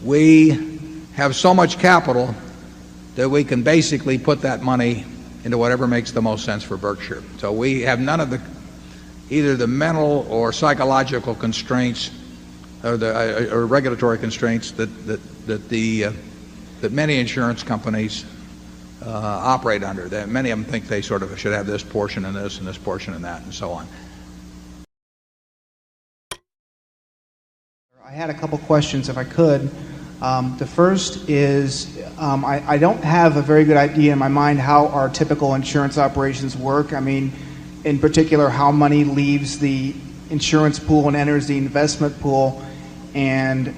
we have so much capital that we can basically put that money into whatever makes the most sense for Berkshire. So we have none of either the mental or psychological constraints or regulatory constraints that many insurance companies operate under. Many of them think they sort of should have this portion and this and this portion and that and so on. I had a couple questions, if I could. The first is, I don't have a very good idea in my mind how our typical insurance operations work. I mean, in particular, how money leaves the insurance pool and enters the investment pool, and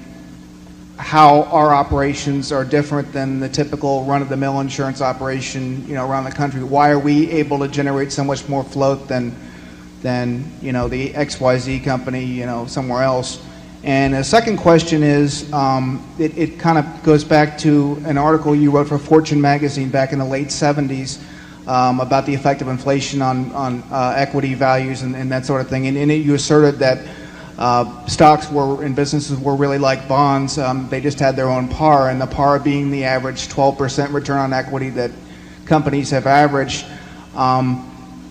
how our operations are different than the typical run-of-the-mill insurance operation, around the country. Why are we able to generate so much more float than the XYZ company, somewhere else? And the second question is, it kind of goes back to an article you wrote for Fortune magazine back in the late 70s about the effect of inflation on equity values and that sort of thing. And in it you asserted that stocks and businesses were really like bonds. They just had their own par, and the par being the average 12% return on equity that companies have averaged.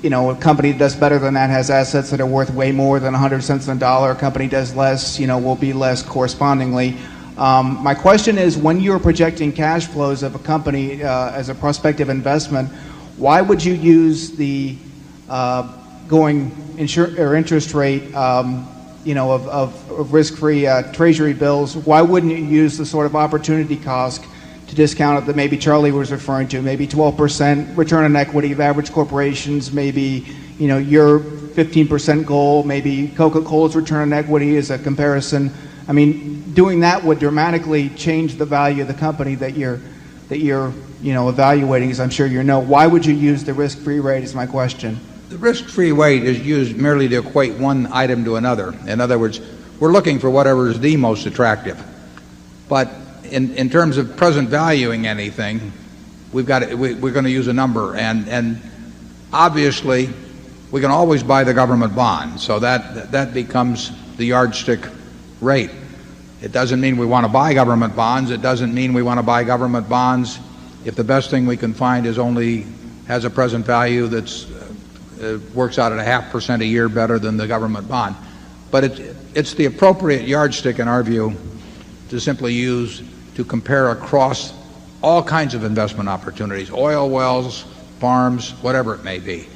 A company that does better than that has assets that are worth way more than 100 cents on the dollar. A company does less, will be less correspondingly. My question is, when you're projecting cash flows of a company as a prospective investment, why would you use the interest rate of risk-free treasury bills? Why wouldn't you use the sort of opportunity cost to discount it that maybe Charlie was referring to, maybe 12% return on equity of average corporations, maybe your 15% goal, maybe Coca-Cola's return on equity as a comparison? I mean, doing that would dramatically change the value of the company that you're evaluating, as I'm sure you know. Why would you use the risk-free rate is my question. The risk-free rate is used merely to equate one item to another. In other words, we're looking for whatever is the most attractive. But in terms of present valuing anything, we're going to use a number, and obviously we can always buy the government bond, so that becomes the yardstick rate. It doesn't mean we want to buy government bonds. It doesn't mean we want to buy government bonds if the best thing we can find has a present value that's works out at 0.5% a year better than the government bond. But it's the appropriate yardstick in our view to simply use to compare across all kinds of investment opportunities, oil wells, farms, whatever it may be.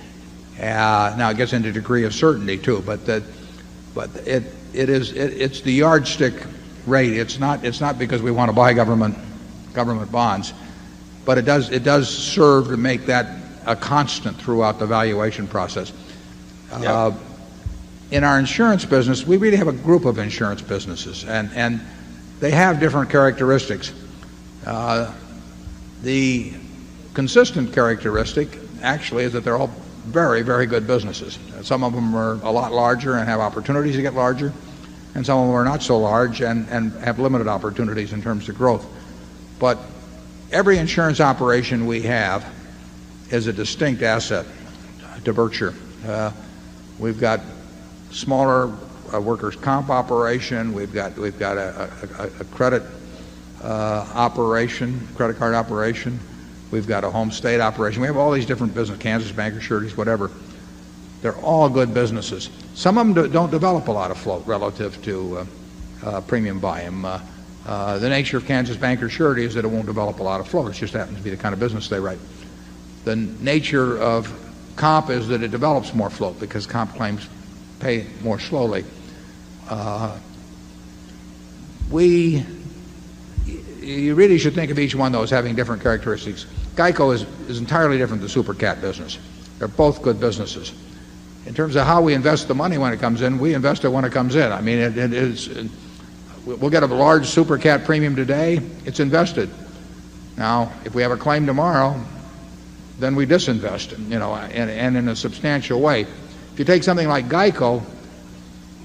Now it gets into a degree of certainty too, but it's the yardstick rate. It's not because we want to buy government bonds, but it does serve to make that a constant throughout the valuation process. Yep. In our insurance business, we really have a group of insurance businesses, and they have different characteristics. The consistent characteristic actually is that they're all very, very good businesses. Some of them are a lot larger and have opportunities to get larger, and some of them are not so large and have limited opportunities in terms of growth. But every insurance operation we have is a distinct asset to Berkshire. We've got smaller workers' comp operation. We've got a credit operation, credit card operation. We've got a home state operation. We have all these different businesses, Kansas Bank, Sureties, whatever. They're all good businesses. Some of them don't develop a lot of float relative to premium volume. The nature of Kansas Bank or Surety is that it won't develop a lot of float. It just happens to be the kind of business they write. The nature of comp is that it develops more float because comp claims pay more slowly. You really should think of each one of those having different characteristics. Geico is entirely different than the super cat business. They're both good businesses. In terms of how we invest the money when it comes in, we invest it when it comes in. I mean, we'll get a large super cat premium today, it's invested. Now, if we have a claim tomorrow, then we disinvest, and in a substantial way. If you take something like Geico,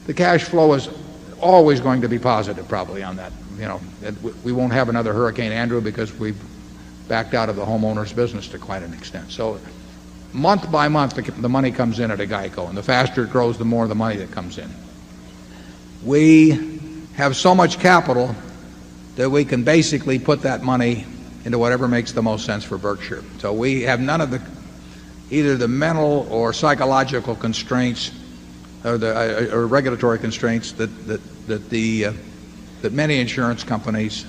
the cash flow is always going to be positive probably on that. We won't have another Hurricane Andrew because we've backed out of the homeowners business to quite an extent. So month by month the money comes in at a Geico, and the faster it grows, the more the money that comes in. We have so much capital that we can basically put that money into whatever makes the most sense for Berkshire. So we have none of either the mental or psychological constraints or regulatory constraints that many insurance companies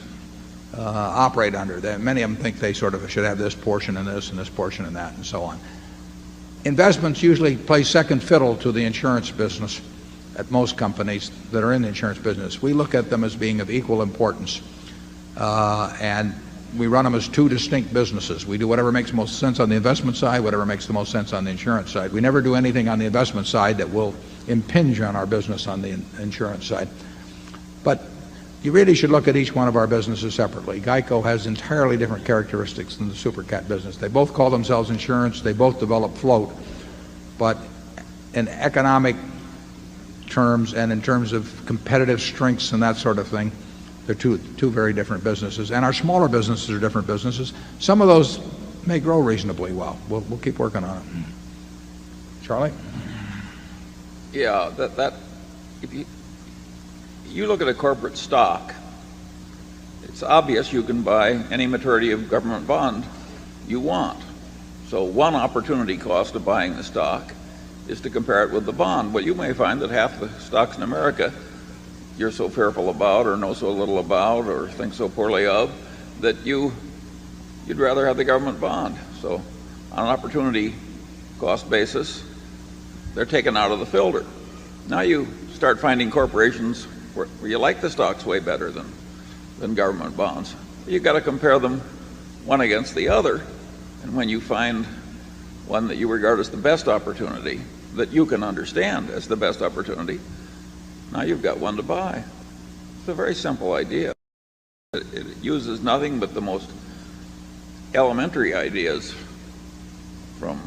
operate under. Many of them think they sort of should have this portion and this and this portion and that and so on. Investments usually play second fiddle to the insurance business at most companies that are in the insurance business. We look at them as being of equal importance, and we run them as two distinct businesses. We do whatever makes most sense on the investment side, whatever makes the most sense on the insurance side. We never do anything on the investment side that will impinge on our business on the insurance side. But you really should look at each one of our businesses separately. GEICO has entirely different characteristics than the supercat business. They both call themselves insurance. They both develop float. But in economic terms and in terms of competitive strengths and that sort of thing, they're two very different businesses. And our smaller businesses are different businesses. Some of those may grow reasonably well. We'll keep working on it. Charlie? Yeah, if you look at a corporate stock, it's obvious you can buy any maturity of government bond you want. So one opportunity cost of buying the stock is to compare it with the bond. Well, you may find that half the stocks in America you're so fearful about or know so little about or think so poorly of that you'd rather have the government bond. So on an opportunity cost basis, they're taken out of the filter. Now you start finding corporations where you like the stocks way better than government bonds. You've got to compare them one against the other. And when you find one that you regard as the best opportunity, that you can understand as the best opportunity, now you've got one to buy. It's a very simple idea. It uses nothing but the most elementary ideas from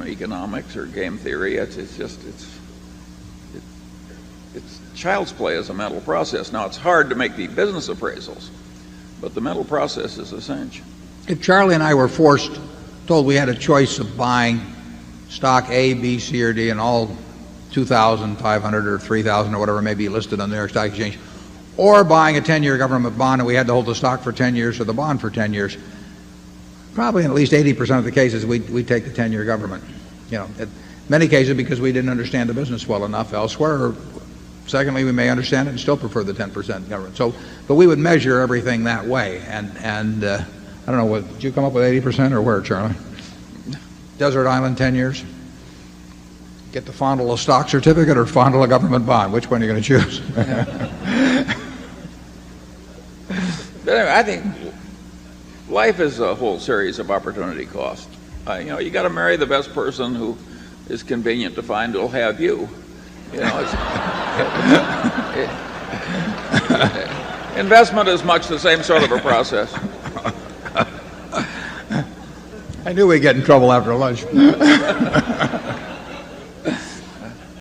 economics or game theory. It's child's play as a mental process. Now it's hard to make the business appraisals, but the mental process is a cinch. If Charlie and I were told we had a choice of buying stock A, B, C, or D, and all 2,500 or 3,000 or whatever may be listed on the New York Stock Exchange, or buying a 10-year government bond and we had to hold the stock for 10 years or the bond for 10 years, probably in at least 80% of the cases we'd take the 10-year government. In many cases because we didn't understand the business well enough elsewhere, or secondly, we may understand it and still prefer the 10% government. But we would measure everything that way. And I don't know, did you come up with 80% or where, Charlie? Desert Island, 10 years? Get to fondle a stock certificate or fondle a government bond? Which one are you going to choose? But anyway, I think life is a whole series of opportunity costs. You got to marry the best person who is convenient to find who'll have you. Investment is much the same sort of a process. I knew we'd get in trouble after lunch.